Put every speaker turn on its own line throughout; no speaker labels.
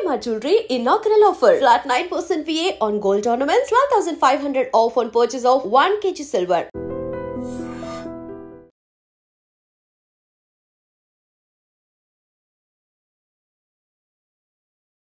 Shalimar Jewelry inaugural offer. Flat 9% VA on gold ornaments, 12,500 off on purchase of 1 kg silver.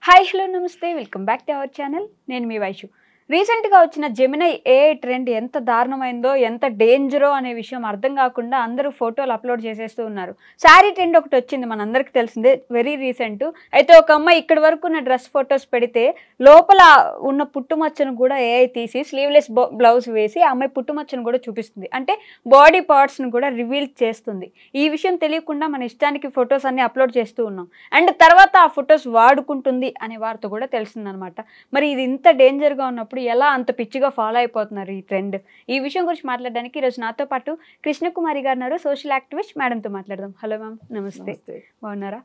Hi hello నమస్తే welcome back to our channel. నేను మీ వైషు. రీసెంట్గా వచ్చిన Gemini AI trend ఎంత దారుణమైందో ఎంత డేంజరో అనే విషయం అర్థం కాకుండా అందరూ ఫోటోలు అప్లోడ్ చేసేస్తూ ఉన్నారు. శారీ ట్రెండ్ ఒకటి వచ్చింది, మనందరికీ తెలిసిందే, వెరీ రీసెంట్. అయితే ఒక అమ్మాయి ఇక్కడి వరకు ఉన్న డ్రెస్ ఫొటోస్ పెడితే లోపల ఉన్న పుట్టుమచ్చను కూడా ఏఐ తీసి స్లీవ్లెస్ బ్లౌజ్ వేసి ఆ అమ్మాయి పుట్టుమచ్చను కూడా చూపిస్తుంది. అంటే బాడీ పార్ట్స్ని కూడా రివీల్ చేస్తుంది. ఈ విషయం తెలియకుండా మన ఇష్టానికి ఫొటోస్ అన్ని అప్లోడ్ చేస్తూ ఉన్నాం. అండ్ తర్వాత ఆ ఫొటోస్ వాడుకుంటుంది అనే వార్త కూడా తెలిసిందనమాట. మరి ఇది ఇంత డేంజర్గా ఉన్నప్పుడు ఎలా అంత పిచ్చిగా ఫాలో అయిపోతున్నారు ఈ ట్రెండ్? ఈ విషయం గురించి మాట్లాడడానికి ఈరోజు నాతో పాటు కృష్ణకుమారి గారు ఉన్నారు, సోషల్ యాక్టివిస్ట్. మేడంతో మాట్లాడదాం. హలో మ్యామ్, నమస్తే. బాగున్నారా?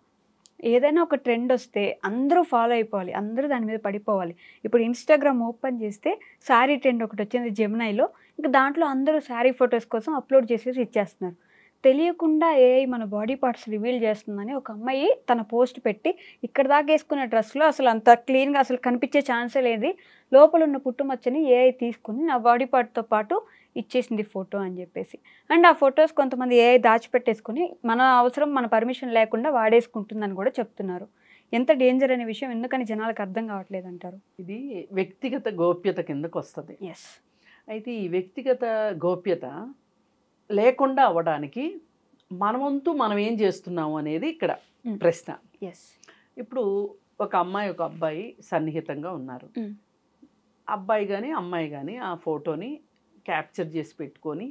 ఏదైనా ఒక ట్రెండ్ వస్తే అందరూ ఫాలో అయిపోవాలి, అందరూ దాని మీద పడిపోవాలి. ఇప్పుడు ఇన్స్టాగ్రామ్ ఓపెన్ చేస్తే శారీ ట్రెండ్ ఒకటి వచ్చింది జెమినైలో. ఇంకా దాంట్లో అందరూ శారీ ఫొటోస్ కోసం అప్లోడ్ చేసేసి ఇచ్చేస్తున్నారు. తెలియకుండా ఏఐ మన బాడీ పార్ట్స్ రివీల్ చేస్తుందని ఒక అమ్మాయి తన పోస్ట్ పెట్టి ఇక్కడ దాకా వేసుకున్న డ్రెస్లో అసలు అంత క్లీన్గా అసలు కనిపించే ఛాన్సే లేదు, లోపల ఉన్న పుట్టుమచ్చని ఏఐ తీసుకుని నా బాడీ పార్ట్తో పాటు ఇచ్చేసింది ఫోటో అని చెప్పేసి. అండ్ ఆ ఫొటోస్ కొంతమంది ఏఐ దాచిపెట్టేసుకుని మన అవసరం మన పర్మిషన్ లేకుండా వాడేసుకుంటుందని కూడా చెప్తున్నారు. ఎంత డేంజర్ అనే విషయం ఎందుకని జనాలకు అర్థం కావట్లేదు అంటారు?
ఇది వ్యక్తిగత గోప్యత కిందకు వస్తుంది.
ఎస్.
అయితే ఈ వ్యక్తిగత గోప్యత లేకుండా అవ్వడానికి మనవంతు మనం ఏం చేస్తున్నాము అనేది ఇక్కడ ప్రశ్న.
ఎస్.
ఇప్పుడు ఒక అమ్మాయి ఒక అబ్బాయి సన్నిహితంగా ఉన్నారు. అబ్బాయి కానీ అమ్మాయి కానీ ఆ ఫోటోని క్యాప్చర్ చేసి పెట్టుకొని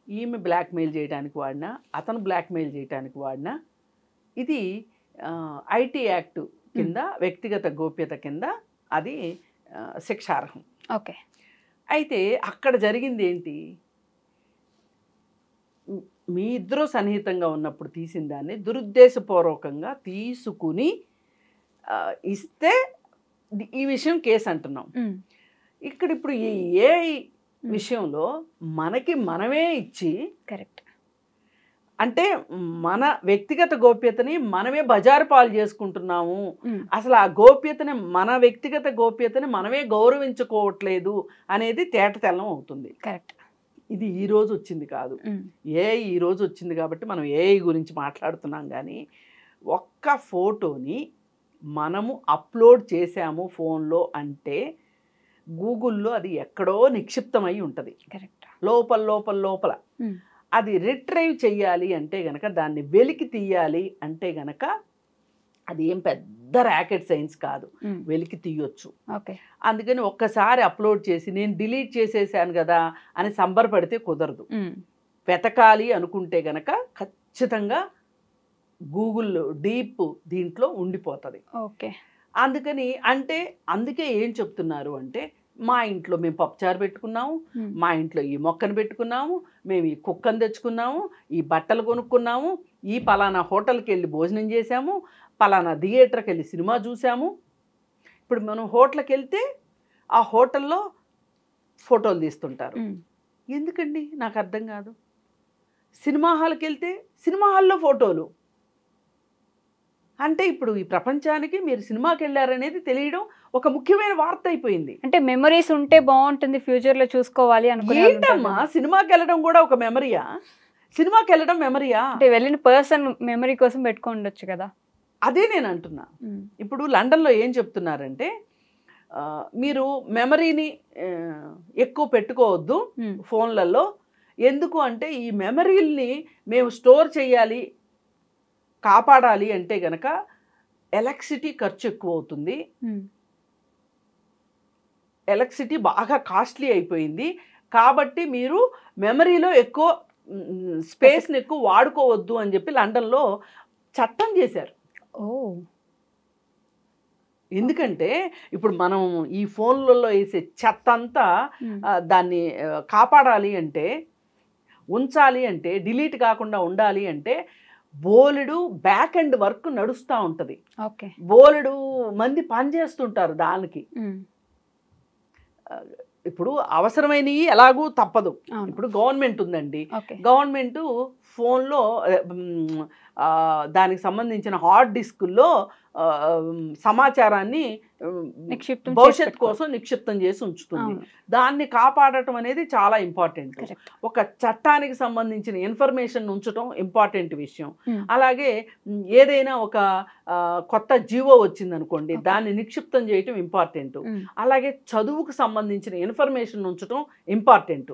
ఈమె బ్లాక్మెయిల్ చేయడానికి వాడినా, అతను బ్లాక్మెయిల్ చేయడానికి వాడినా, ఇది ఐటీ యాక్ట్ కింద వ్యక్తిగత గోప్యత కింద అది శిక్షార్హం.
ఓకే. అయితే
అక్కడ జరిగింది ఏంటి? మీ ఇద్దరు సన్నిహితంగా ఉన్నప్పుడు తీసిన దాన్ని దురుద్దేశపూర్వకంగా తీసుకుని ఇస్తే ఈ విషయం కేసు అంటున్నాం. ఇక్కడ ఇప్పుడు ఈ ఏఐ విషయంలో మనకి మనమే ఇచ్చి,
కరెక్ట్,
అంటే మన వ్యక్తిగత గోప్యతని మనమే బజారు పాలు చేసుకుంటున్నాము. అసలు ఆ గోప్యతని, మన వ్యక్తిగత గోప్యతని మనమే గౌరవించుకోవట్లేదు అనేది తేటతెల్లం అవుతుంది.
కరెక్ట్.
ఇది ఈ రోజు వచ్చింది కాదు, ఏఐ ఈ రోజు వచ్చింది కాబట్టి మనం ఏఐ గురించి మాట్లాడుతున్నాం. కానీ ఒక్క ఫోటోని మనము అప్లోడ్ చేసాము ఫోన్లో అంటే గూగుల్లో అది ఎక్కడో నిక్షిప్తమై ఉంటుంది.
కరెక్ట్.
లోపల లోపల లోపల అది రిట్రైవ్ చెయ్యాలి అంటే గనక, దాన్ని వెలికి తీయాలి అంటే గనక అది ఏం పెద్ద ర్యాకెట్ సైన్స్ కాదు, వెలికి తీయొచ్చు. అందుకని ఒక్కసారి అప్లోడ్ చేసి నేను డిలీట్ చేసేసాను కదా అని సంబరపడితే కుదరదు. వెతకాలి అనుకుంటే గనక ఖచ్చితంగా గూగుల్ డీప్ దీంట్లో ఉండిపోతుంది.
ఓకే.
అందుకని అందుకే ఏం చెప్తున్నారు అంటే, మా ఇంట్లో మేము పప్పుచారు పెట్టుకున్నాము, మా ఇంట్లో ఈ మొక్కను పెట్టుకున్నాము, మేము ఈ కుక్కను తెచ్చుకున్నాము, ఈ బట్టలు కొనుక్కున్నాము, ఈ పలానా హోటల్కి వెళ్ళి భోజనం చేసాము, పలానా థియేటర్కి వెళ్ళి సినిమా చూసాము. ఇప్పుడు మనం హోటల్కి వెళ్తే ఆ హోటల్లో ఫోటోలు తీస్తుంటారు. ఎందుకండి నాకు అర్థం కాదు. సినిమా హాల్కి వెళ్తే సినిమా హాల్లో ఫోటోలు. అంటే ఇప్పుడు ఈ ప్రపంచానికి మీరు సినిమాకి వెళ్ళారనేది తెలియడం ఒక ముఖ్యమైన వార్త అయిపోయింది.
అంటే మెమరీస్ ఉంటే బాగుంటుంది, ఫ్యూచర్లో చూసుకోవాలి అనుకునే.
ఏంటమ్మా సినిమాకి వెళ్ళడం కూడా ఒక మెమరీయా? సినిమాకి వెళ్ళడం మెమరీయా?
అంటే వెళ్ళిన పర్సన్ మెమరీ కోసం పెట్టుకోండొచ్చు కదా.
అదే నేను అంటున్నా. ఇప్పుడు లండన్లో ఏం చెప్తున్నారంటే, మీరు మెమరీని ఎక్కువ పెట్టుకోవద్దు ఫోన్లలో. ఎందుకు అంటే ఈ మెమరీల్ని మేము స్టోర్ చేయాలి, కాపాడాలి అంటే గనక ఎలక్ట్రిసిటీ ఖర్చు ఎక్కువ అవుతుంది, ఎలక్ట్రిసిటీ బాగా కాస్ట్లీ అయిపోయింది, కాబట్టి మీరు మెమరీలో ఎక్కువ స్పేస్ని ఎక్కువ వాడుకోవద్దు అని చెప్పి లండన్లో చట్టం చేశారు. ఎందుకంటే ఇప్పుడు మనం ఈ ఫోన్లలో వేసే చెత్త అంతా దాన్ని కాపాడాలి అంటే, ఉంచాలి అంటే, డిలీట్ కాకుండా ఉండాలి అంటే బోలెడు బ్యాక్ అండ్ వర్క్ నడుస్తూ ఉంటుంది. బోలెడు మంది పనిచేస్తుంటారు దానికి. ఇప్పుడు అవసరమైనవి ఎలాగూ తప్పదు. ఇప్పుడు గవర్నమెంట్ ఉందండి, గవర్నమెంట్ ఫోన్లో దానికి సంబంధించిన హార్డ్ డిస్కుల్లో సమాచారాన్ని భవిష్యత్తు కోసం నిక్షిప్తం చేసి ఉంచుతుంది. దాన్ని కాపాడటం అనేది చాలా ఇంపార్టెంట్. ఒక చట్టానికి సంబంధించిన ఇన్ఫర్మేషన్ ఉంచడం ఇంపార్టెంట్ విషయం. అలాగే ఏదైనా ఒక కొత్త జీవో వచ్చిందనుకోండి, దాన్ని నిక్షిప్తం చేయటం ఇంపార్టెంట్. అలాగే చదువుకు సంబంధించిన ఇన్ఫర్మేషన్ ఉంచడం ఇంపార్టెంట్.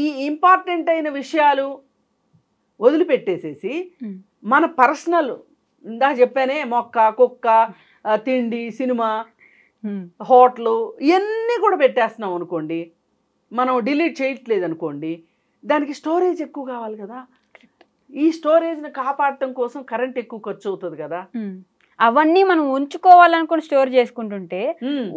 ఈ ఇంపార్టెంట్ అయిన విషయాలు వదిలిపెట్టేసేసి మన పర్సనల్, ఇందా చెప్పానే, మొక్క, కుక్క, తిండి, సినిమా, హోటలు, ఇవన్నీ కూడా పెట్టేస్తున్నాం అనుకోండి, మనం డిలీట్ చేయట్లేదు అనుకోండి, దానికి స్టోరేజ్ ఎక్కువ కావాలి కదా. ఈ స్టోరేజ్ని కాపాడటం కోసం కరెంట్ ఎక్కువ ఖర్చు అవుతుంది కదా.
అవన్నీ మనం ఉంచుకోవాలనుకుని స్టోర్ చేసుకుంటుంటే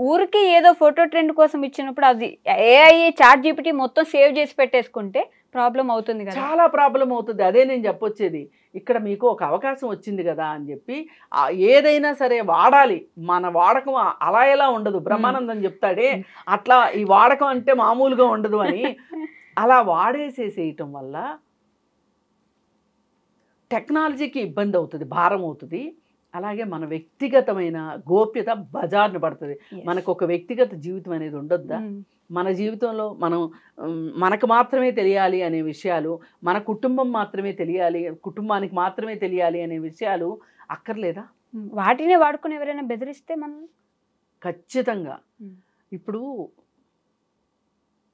ఊరికి ఏదో ఫోటో ట్రెండ్ కోసం ఇచ్చినప్పుడు అది AI చాట్ GPT మొత్తం సేవ్ చేసి పెట్టేసుకుంటే ప్రాబ్లం అవుతుంది కదా.
చాలా ప్రాబ్లం అవుతుంది. అదే నేను చెప్పొచ్చేది. ఇక్కడ మీకు ఒక అవకాశం వచ్చింది కదా అని చెప్పి ఏదైనా సరే వాడాలి. మన వాడకం అలా ఎలా ఉండదు. బ్రహ్మానందం చెప్తాడే అట్లా ఈ వాడకం అంటే మామూలుగా ఉండదు అని. అలా వాడేసేసేయటం వల్ల టెక్నాలజీకి ఇబ్బంది అవుతుంది, భారం అవుతుంది. అలాగే మన వ్యక్తిగతమైన గోప్యత బజార్ను పడుతుంది. మనకు ఒక వ్యక్తిగత జీవితం అనేది ఉండొద్దా? మన జీవితంలో మనకు మాత్రమే తెలియాలి అనే విషయాలు, మన కుటుంబం మాత్రమే తెలియాలి, కుటుంబానికి మాత్రమే తెలియాలి అనే విషయాలు అక్కర్లేదా?
వాటినే వాడుకుని ఎవరైనా బెదిరిస్తే మనం
ఖచ్చితంగా. ఇప్పుడు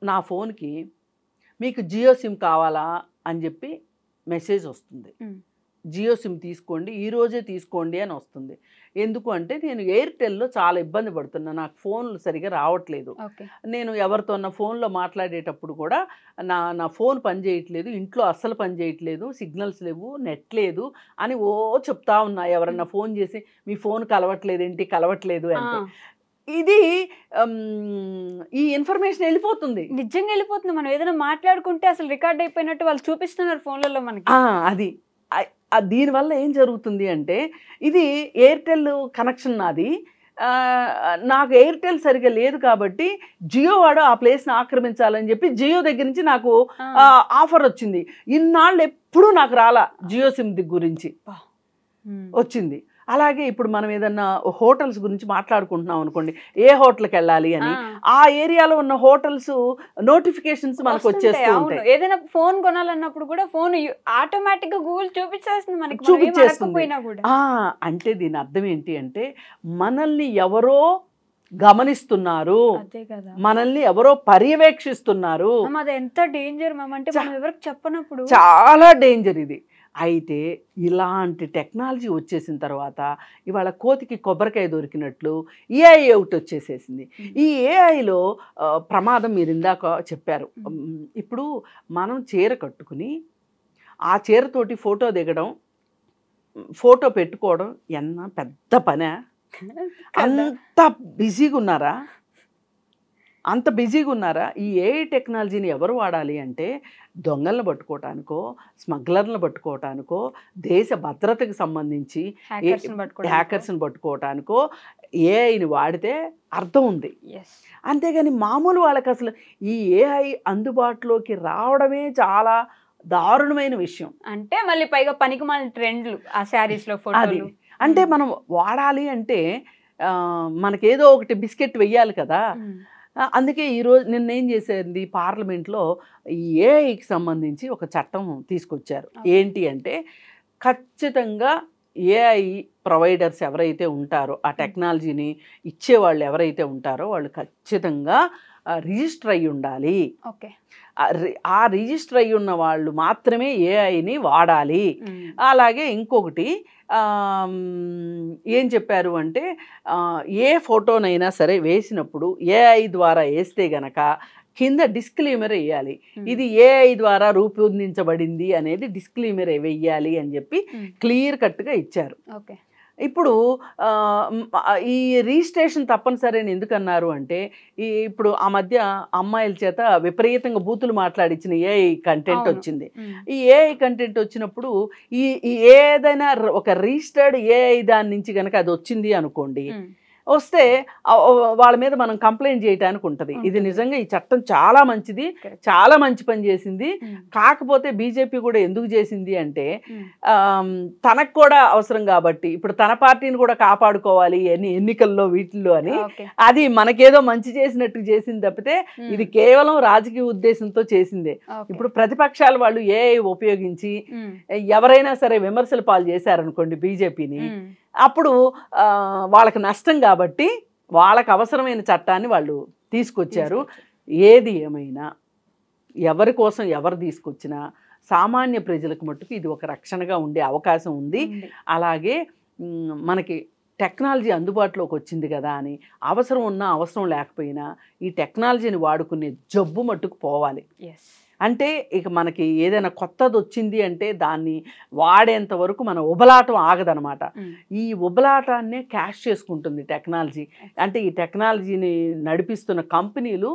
నా ఫోన్కి మీకు జియో సిమ్ కావాలా అని చెప్పి మెసేజ్ వస్తుంది. జియో సిమ్ తీసుకోండి, ఈరోజే తీసుకోండి అని వస్తుంది. ఎందుకు అంటే నేను ఎయిర్టెల్లో చాలా ఇబ్బంది పడుతున్నా, నాకు ఫోన్లు సరిగా రావట్లేదు. నేను ఎవరితో ఫోన్లో మాట్లాడేటప్పుడు కూడా నా ఫోన్ పనిచేయట్లేదు, ఇంట్లో అస్సలు పనిచేయట్లేదు, సిగ్నల్స్ లేవు, నెట్ లేదు అని చెప్తా ఉన్నా. ఎవరన్నా ఫోన్ చేసి మీ ఫోన్ కలవట్లేదు అంటే ఇది ఈ ఇన్ఫర్మేషన్ వెళ్ళిపోతుంది.
నిజంగా వెళ్ళిపోతుంది. మనం ఏదైనా మాట్లాడుకుంటే అసలు రికార్డ్ అయిపోయినట్టు వాళ్ళు చూపిస్తున్నారు ఫోన్లలో మనకి.
అది దీనివల్ల ఏం జరుగుతుంది అంటే, ఇది ఎయిర్టెల్ కనెక్షన్ నాది, నాకు ఎయిర్టెల్ సరిగా లేదు కాబట్టి జియో వాడు ఆ ప్లేస్ని ఆక్రమించాలని చెప్పి జియో దగ్గర నుంచి నాకు ఆఫర్ వచ్చింది. ఇన్నాళ్ళు ఎప్పుడూ నాకు రాలా జియో సిమ్ గురించి వచ్చింది. అలాగే ఇప్పుడు మనం ఏదన్నా హోటల్స్ గురించి మాట్లాడుకుంటున్నాం అనుకోండి, ఏ హోటల్కి వెళ్ళాలి అని, ఆ ఏరియాలో ఉన్న హోటల్స్ నోటిఫికేషన్స్ మనకు వచ్చేస్తూ ఉంటాయి.
ఏదైనా ఫోన్ కొనాలన్నప్పుడు కూడా ఫోన్ ఆటోమేటిక్ గా గూగుల్ చూపించేస్తుంది మనకి, చూపించేస్తుంది.
అంటే దీని అర్థం ఏంటి అంటే, మనల్ని ఎవరో గమనిస్తున్నారు, మనల్ని ఎవరో పర్యవేక్షిస్తున్నారు.
అది ఎంత డేంజర్ మ్యామ్ అంటే మనం ఎవరికి చెప్పనప్పుడు
చాలా డేంజర్ ఇది. అయితే ఇలాంటి టెక్నాలజీ వచ్చేసిన తర్వాత ఇవాళ కోతికి కొబ్బరికాయ దొరికినట్లు AI ఒకటి వచ్చేసేసింది. ఈ AIలో ప్రమాదం మీరు ఇందాక చెప్పారు. ఇప్పుడు మనం చీర కట్టుకుని ఆ చీరతోటి ఫోటో దిగడం, ఫోటో పెట్టుకోవడం ఎంత పెద్ద పనే? అంత బిజీగా ఉన్నారా? ఈ AI టెక్నాలజీని ఎవరు వాడాలి అంటే, దొంగలను పట్టుకోవటానికో, స్మగ్లర్లను పట్టుకోవటానికో, దేశ భద్రతకు సంబంధించి హ్యాకర్స్ని పట్టుకోవటానికో AIని వాడితే అర్థం ఉంది. అంతేగాని మామూలు వాళ్ళకి అసలు ఈ AI అందుబాటులోకి రావడమే చాలా దారుణమైన విషయం.
అంటే మళ్ళీ పైగా పనికిమాలిన ట్రెండ్లు ఆ శారీస్లో ఫోటోలు.
అంటే మనం వాడాలి అంటే మనకేదో ఒకటి బిస్కెట్ వెయ్యాలి కదా. అందుకే ఈరోజు నిన్నేం చేసేది, పార్లమెంట్లో ఈ AIకి సంబంధించి ఒక చట్టం తీసుకొచ్చారు. ఏంటి అంటే, ఖచ్చితంగా AI ప్రొవైడర్స్ ఎవరైతే ఉంటారో, ఆ టెక్నాలజీని ఇచ్చేవాళ్ళు ఎవరైతే ఉంటారో వాళ్ళు ఖచ్చితంగా రిజిస్టర్ అయ్యి ఉండాలి. ఆ రిజిస్టర్ అయ్యి ఉన్న వాళ్ళు మాత్రమే AIని వాడాలి. అలాగే ఇంకొకటి ఏం చెప్పారు అంటే, ఏ ఫోటోనైనా సరే వేసినప్పుడు AI ద్వారా వేస్తే గనక కింద డిస్క్లైమర్ వేయాలి. ఇది AI ద్వారా రూపొందించబడింది అనేది డిస్క్లైమర్ వేయాలి అని చెప్పి క్లియర్ కట్గా ఇచ్చారు. ఇప్పుడు ఈ రిజిస్ట్రేషన్ తప్పనిసరి అని ఎందుకన్నారు అంటే, ఇప్పుడు ఆ మధ్య అమ్మాయిల చేత విపరీతంగా బూతులు మాట్లాడించిన AI కంటెంట్ వచ్చింది. ఈ AI కంటెంట్ వచ్చినప్పుడు ఈ ఏదైనా ఒక రిజిస్టర్డ్ AI దాని నుంచి కనుక అది వచ్చింది అనుకోండి, వస్తే వాళ్ళ మీద మనం కంప్లైంట్ చేయడానికి ఉంటుంది. ఇది నిజంగా ఈ చట్టం చాలా మంచిది, చాలా మంచి పని చేసింది. కాకపోతే బీజేపీ కూడా ఎందుకు చేసింది అంటే తనకు కూడా అవసరం కాబట్టి, ఇప్పుడు తన పార్టీని కూడా కాపాడుకోవాలి ఎన్నికల్లో వీటిల్లో అని, అది మనకేదో మంచి చేసినట్టు చేసింది తప్పితే ఇది కేవలం రాజకీయ ఉద్దేశంతో చేసిందే. ఇప్పుడు ప్రతిపక్షాల వాళ్ళు ఏఐ ఉపయోగించి ఎవరైనా సరే విమర్శలు పాలు చేశారనుకోండి బీజేపీని, అప్పుడు వాళ్ళకి నష్టం కాబట్టి వాళ్ళకి అవసరమైన చట్టాన్ని వాళ్ళు తీసుకొచ్చారు. ఏది ఏమైనా ఎవరి కోసం ఎవరు తీసుకొచ్చినా సామాన్య ప్రజలకు మట్టుకు ఇది ఒక రక్షణగా ఉండే అవకాశం ఉంది. అలాగే మనకి టెక్నాలజీ అందుబాటులోకి వచ్చింది కదా అని అవసరం ఉన్నా అవసరం లేకపోయినా ఈ టెక్నాలజీని వాడుకునే జబ్బు మట్టుకు పోవాలి. అంటే ఇక మనకి ఏదైనా కొత్తది వచ్చింది అంటే దాన్ని వాడేంత వరకు మన ఉబలాటం ఆగదనమాట. ఈ ఉబలాటాన్నే క్యాష్ చేసుకుంటుంది టెక్నాలజీ. అంటే ఈ టెక్నాలజీని నడిపిస్తున్న కంపెనీలు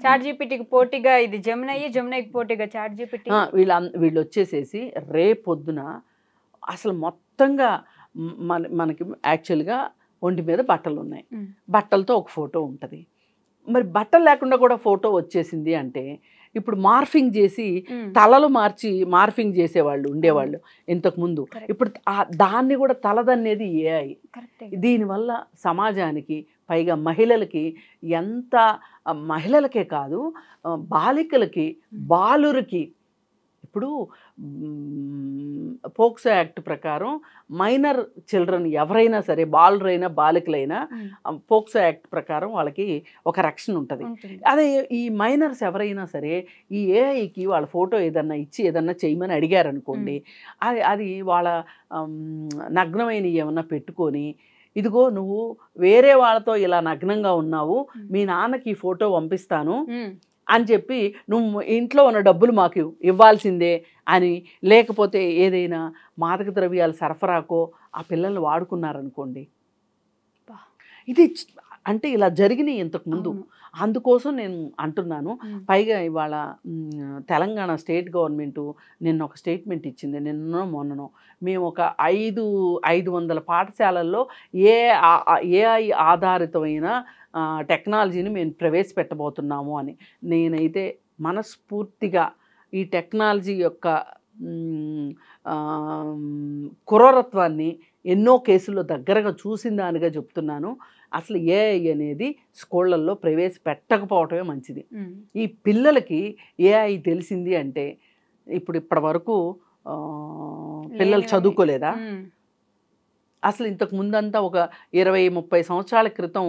చాట్‌జీపీటీకి పోటీగా ఇది జెమినైకి పోటీగా చాట్‌జీపీటీ
వీళ్ళు వచ్చేసేసి రేపొద్దున అసలు మొత్తంగా మనకి యాక్చువల్గా ఒంటి మీద బట్టలు ఉన్నాయి, బట్టలతో ఒక ఫోటో ఉంటుంది. మరి బట్టలు లేకుండా కూడా ఫోటో వచ్చేసింది అంటే ఇప్పుడు మార్ఫింగ్ చేసి తలలు మార్ఫింగ్ చేసేవాళ్ళు ఉండేవాళ్ళు ఇంతకుముందు. ఇప్పుడు దాన్ని కూడా తలదనేది ఏఐ. దీనివల్ల సమాజానికి పైగా మహిళలకి ఎంత, మహిళలకే కాదు బాలికలకి బాలురికి, ఇప్పుడు పోక్సో యాక్ట్ ప్రకారం మైనర్ చిల్డ్రన్ ఎవరైనా సరే, బాలురైనా బాలికలైనా పోక్సో యాక్ట్ ప్రకారం వాళ్ళకి ఒక రక్షణ ఉంటుంది. అదే ఈ మైనర్స్ ఎవరైనా సరే ఈ ఏఐకి వాళ్ళ ఫోటో ఏదన్నా ఇచ్చి ఏదన్నా చేయమని అడిగారనుకోండి, అది వాళ్ళ నగ్నమైన ఏమన్నా పెట్టుకొని, ఇదిగో నువ్వు వేరే వాళ్ళతో ఇలా నగ్నంగా ఉన్నావు, మీ నాన్నకి ఈ ఫోటో పంపిస్తాను అని చెప్పి నువ్వు ఇంట్లో ఉన్న డబ్బులు మాకు ఇవ్వాల్సిందే అని, లేకపోతే ఏదైనా మాదక ద్రవ్యాల సరఫరాకో ఆ పిల్లల్ని వాడుకున్నారనుకోండి, ఇది అంటే ఇలా జరిగినాయి ఇంతకుముందు. అందుకోసం నేను అంటున్నాను. పైగా ఇవాళ తెలంగాణ స్టేట్ గవర్నమెంటు నిన్న ఒక స్టేట్మెంట్ ఇచ్చింది, నిన్ననో మొన్ననో. మేము ఒక 500 పాఠశాలల్లో ఏఐ ఆధారితమైన టెక్నాలజీని మేము ప్రవేశపెట్టబోతున్నాము అని. నేనైతే మనస్ఫూర్తిగా ఈ టెక్నాలజీ యొక్క క్రూరత్వాన్ని ఎన్నో కేసుల్లో దగ్గరగా చూసిన దానిగా చెప్తున్నాను. అసలు ఏఐ అనేది స్కూళ్ళల్లో ప్రవేశపెట్టకపోవటమే మంచిది. ఈ పిల్లలకి ఏఐ తెలిసింది అంటే ఇప్పటి వరకు పిల్లలు చదువుకోలేదా? అసలు ఇంతకు ముందంతా ఒక 20-30 సంవత్సరాల క్రితం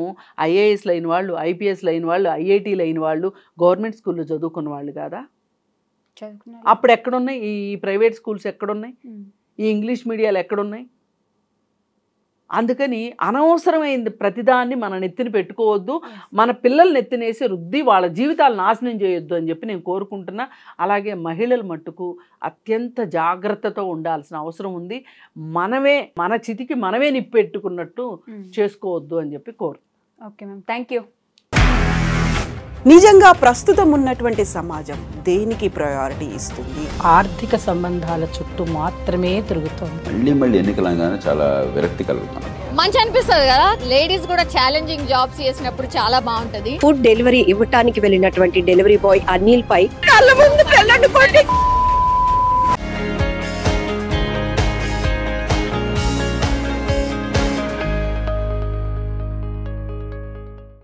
ఐఏఎస్లు అయిన వాళ్ళు, ఐపీఎస్లు అయిన వాళ్ళు, ఐఐటీలు అయిన వాళ్ళు గవర్నమెంట్ స్కూల్లో చదువుకున్న వాళ్ళు కాదా? అప్పుడు ఎక్కడున్నాయి ఈ ప్రైవేట్ స్కూల్స్? ఎక్కడున్నాయి ఈ ఇంగ్లీష్ మీడియాలు? ఎక్కడున్నాయి? అందుకని అనవసరమైంది ప్రతిదాన్ని మన నెత్తిని పెట్టుకోవద్దు, మన పిల్లల్ని నెత్తినేసి రుద్ది వాళ్ళ జీవితాలు నాశనం చేయొద్దు అని చెప్పి నేను కోరుకుంటున్నా. అలాగే మహిళల మట్టుకు అత్యంత జాగ్రత్తతో ఉండాల్సిన అవసరం ఉంది. మన చితికి మనమే నిప్పెట్టుకున్నట్టు చేసుకోవద్దు అని చెప్పి
ఓకే మ్యామ్, థ్యాంక్ యూ.
నిజంగా ప్రస్తుతం ఉన్నటువంటి సమాజం దేనికి ప్రయారిటీ ఇస్తుంది?
ఆర్థిక సంబంధాల చుట్టూ మాత్రమే తిరుగుతుంది.
మళ్ళీ ఎన్నికలంగానే చాలా విరక్తి కలుగుతాం.
మంచి అనిపిస్తుంది కదా, లేడీస్ కూడా ఛాలెంజింగ్ జాబ్స్ చేసినప్పుడు చాలా బాగుంటది.
ఫుడ్ డెలివరీ ఇవ్వటానికి వెళ్ళినటువంటి డెలివరీ బాయ్ అనిల్ పై కళ్ళ ముందు